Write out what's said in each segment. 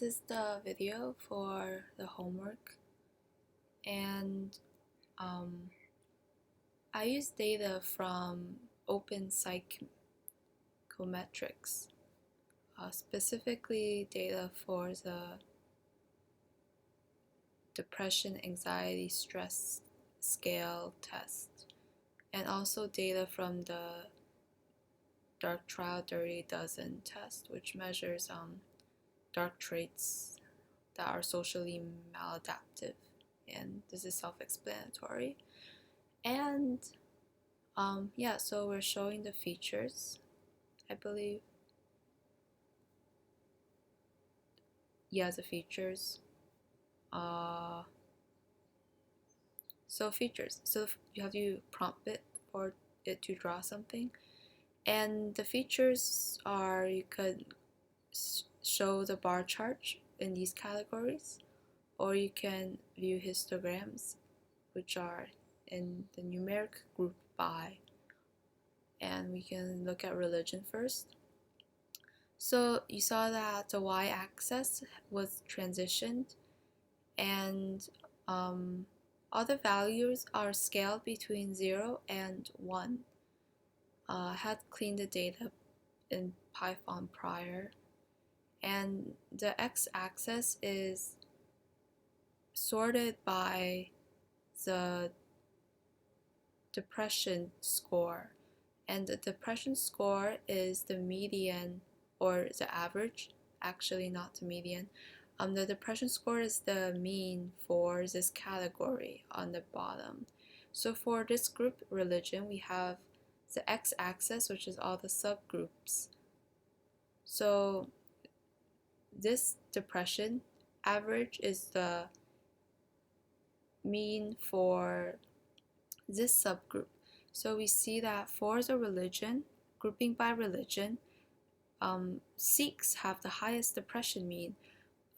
This is the video for the homework, and I use data from Open Psychometrics, specifically data for the depression, anxiety, stress scale test, and also data from the Dark Trial Dirty Dozen test, which measures dark traits that are socially maladaptive, and this is self-explanatory. And yeah, so we're showing the features, I believe. Yeah, the features. So features. So you have to prompt it for it to draw something, and the features are you could show the bar chart in these categories, or you can view histograms, which are in the numeric group by. And we can look at religion first. So you saw that the y-axis was transitioned, and all the values are scaled between 0 and 1. I had cleaned the data in Python prior, and the x-axis is sorted by the depression score, and the depression score is the median or the average, actually not the median. The depression score is the mean for this category on the bottom. So for this group religion, we have the x-axis, which is all the subgroups. So this depression average is the mean for this subgroup. So we see that for the religion, grouping by religion, Sikhs have the highest depression mean,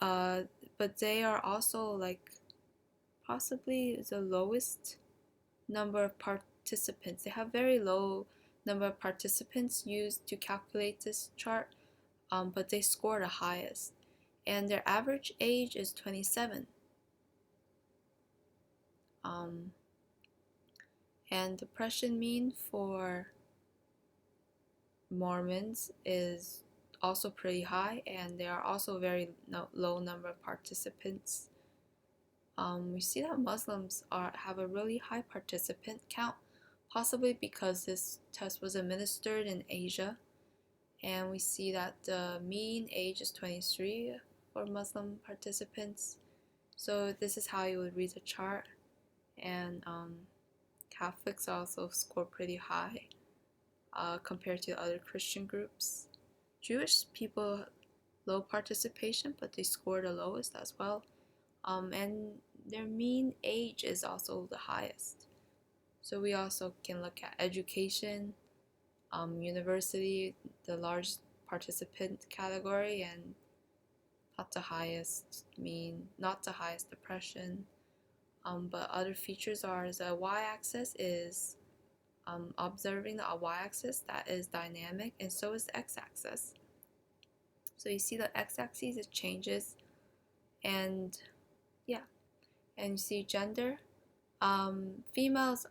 but they are also like possibly the lowest number of participants. They have very low number of participants used to calculate this chart, but they score the highest, and their average age is 27. And depression mean for Mormons is also pretty high, and there are also very low number of participants. We see that Muslims have a really high participant count, possibly because this test was administered in Asia, and we see that the mean age is 23 for Muslim participants. So this is how you would read the chart, and Catholics also score pretty high compared to other Christian groups. Jewish people, low participation, but they score the lowest as well. And their mean age is also the highest. So we also can look at education, university, the large participant category, and not the highest mean, not the highest depression. But other features are the y-axis is observing the y-axis that is dynamic, and so is the x-axis. So you see the x-axis, it changes, and yeah, and you see gender. Females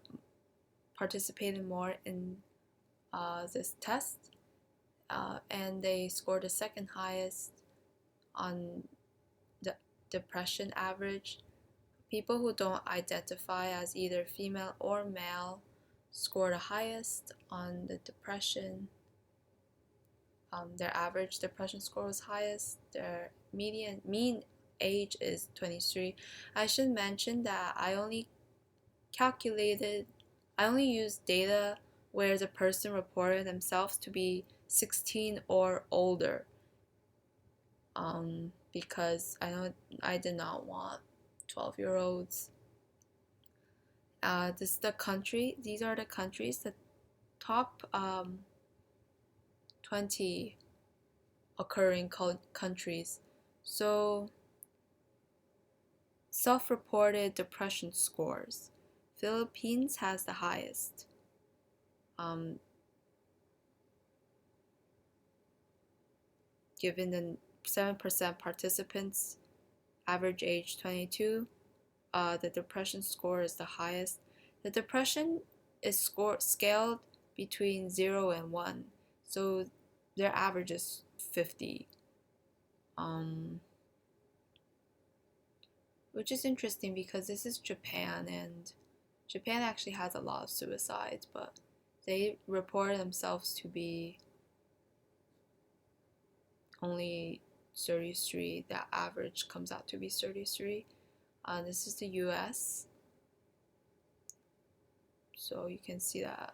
participated more in this test, and they scored the second highest on the depression average. People who don't identify as either female or male score the highest on the depression. Their average depression score was highest. Their mean age is 23. I should mention that I only used data where the person reported themselves to be 16 or older, because I did not want 12-year-olds. This is the country. These are the countries, the top 20 occurring countries. So self-reported depression scores. Philippines has the highest. Given the 7% participants, average age 22. The depression score is the highest. The depression is scaled between 0 and 1, so their average is 50. Which is interesting because this is Japan, and Japan actually has a lot of suicides, but they report themselves to be only 33. The average comes out to be 33. This is the US, so you can see that.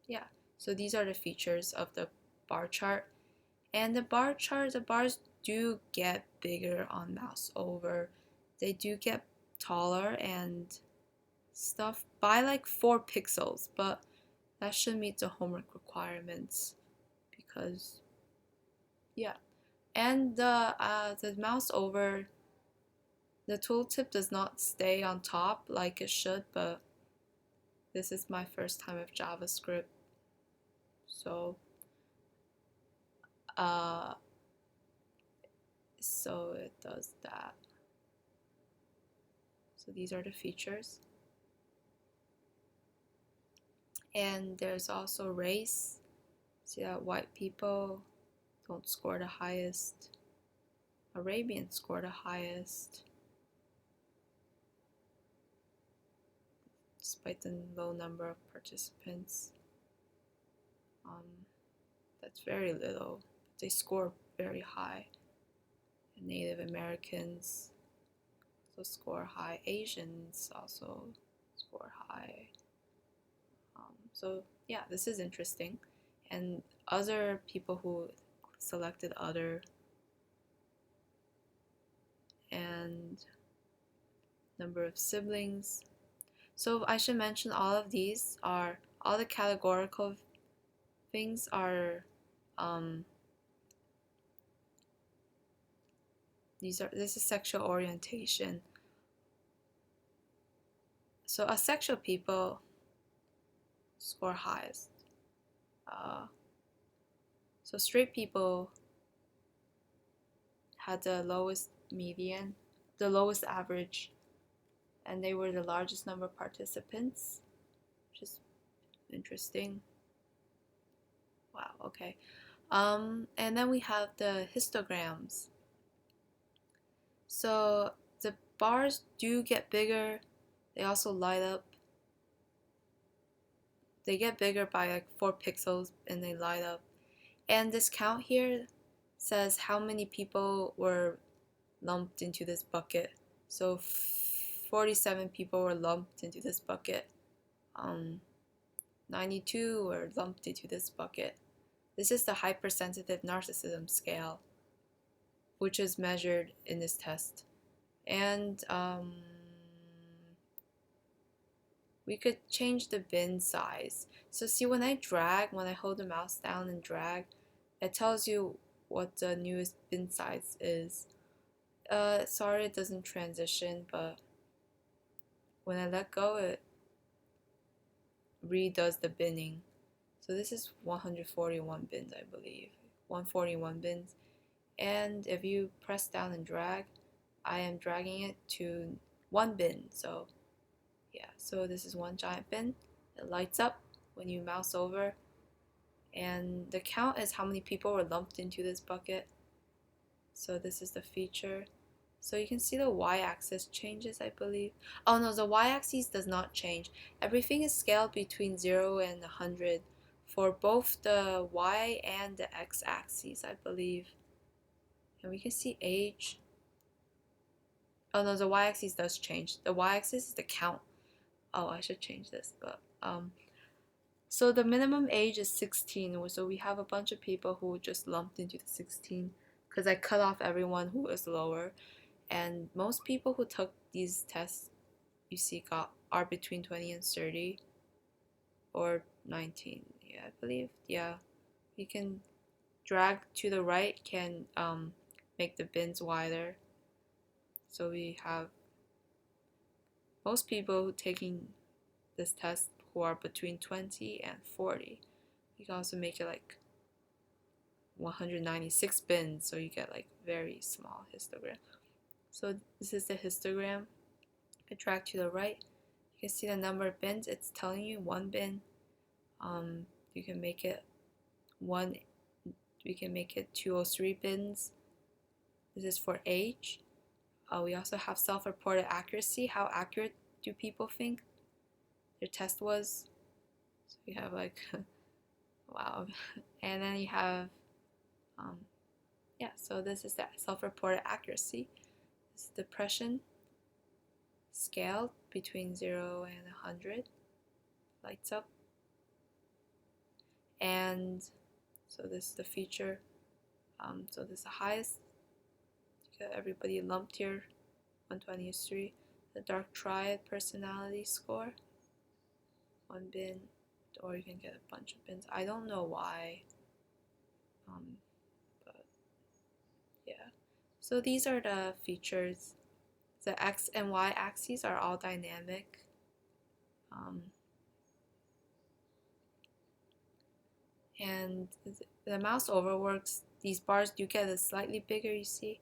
Yeah, so these are the features of the bar chart. And the bars do get bigger on mouse over. They do get taller and stuff by like 4 pixels, but that should meet the homework requirements because, yeah. And the mouse over, the tooltip does not stay on top like it should, but this is my first time with JavaScript, so so it does that. So these are the features. And there's also race. See that white people don't score the highest. Arabians score the highest, despite the low number of participants. That's very little, but they score very high. And Native Americans also score high. Asians also score high. So yeah, this is interesting. And other people who selected other, and number of siblings. So I should mention all of these are, all the categorical things are, this is sexual orientation. So asexual people score highest. So straight people had the lowest median, the lowest average, and they were the largest number of participants, which is interesting. Wow, okay. And then we have the histograms. So the bars do get bigger. They also light up. They get bigger by like 4 pixels and they light up. And this count here says how many people were lumped into this bucket. So 47 people were lumped into this bucket. 92 were lumped into this bucket. This is the hypersensitive narcissism scale, which is measured in this test. And we could change the bin size. So see, when I hold the mouse down and drag, it tells you what the newest bin size is. Sorry it doesn't transition, but when I let go, it redoes the binning. So this is 141 bins, I believe. 141 bins. And if you press down and drag, I am dragging it to 1 bin. So yeah, so this is 1 giant bin. It lights up when you mouse over. And the count is how many people were lumped into this bucket. So this is the feature. So you can see the y-axis changes, I believe. Oh no, the y-axis does not change. Everything is scaled between 0 and 100 for both the y and the x-axis, I believe. And we can see age. Oh no, the y-axis does change. The y-axis is the count. Oh, I should change this, but so the minimum age is 16. So we have a bunch of people who just lumped into the 16 because I cut off everyone who was lower. And most people who took these tests, you see, are between 20 and 30 or 19. Yeah, I believe. Yeah, we can drag to the right, can make the bins wider. So we have most people taking this test who are between 20 and 40. You can also make it like 196 bins, so you get like very small histogram. So this is the histogram. I drag to the right, you can see the number of bins. It's telling you 1 bin. You can make it 203 bins. This is for age. We also have self-reported accuracy. How accurate do people think their test was? So you have like, wow. And then you have, so this is that self-reported accuracy. This is depression scaled between 0 and 100. Lights up. And so this is the feature. So this is the highest. You got everybody lumped here. 120 is 3. The dark triad personality score. 1 bin, or you can get a bunch of bins. I don't know why. But yeah. So these are the features. The X and Y axes are all dynamic. And the mouse overworks. These bars do get a slightly bigger, you see.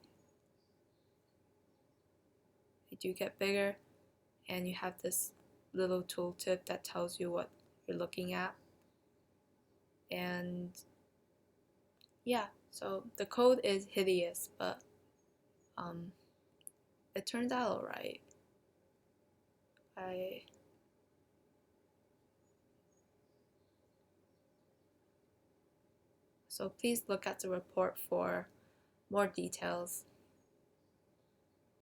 They do get bigger, and you have this little tooltip that tells you what you're looking at. And yeah, so the code is hideous, but it turns out alright. So please look at the report for more details.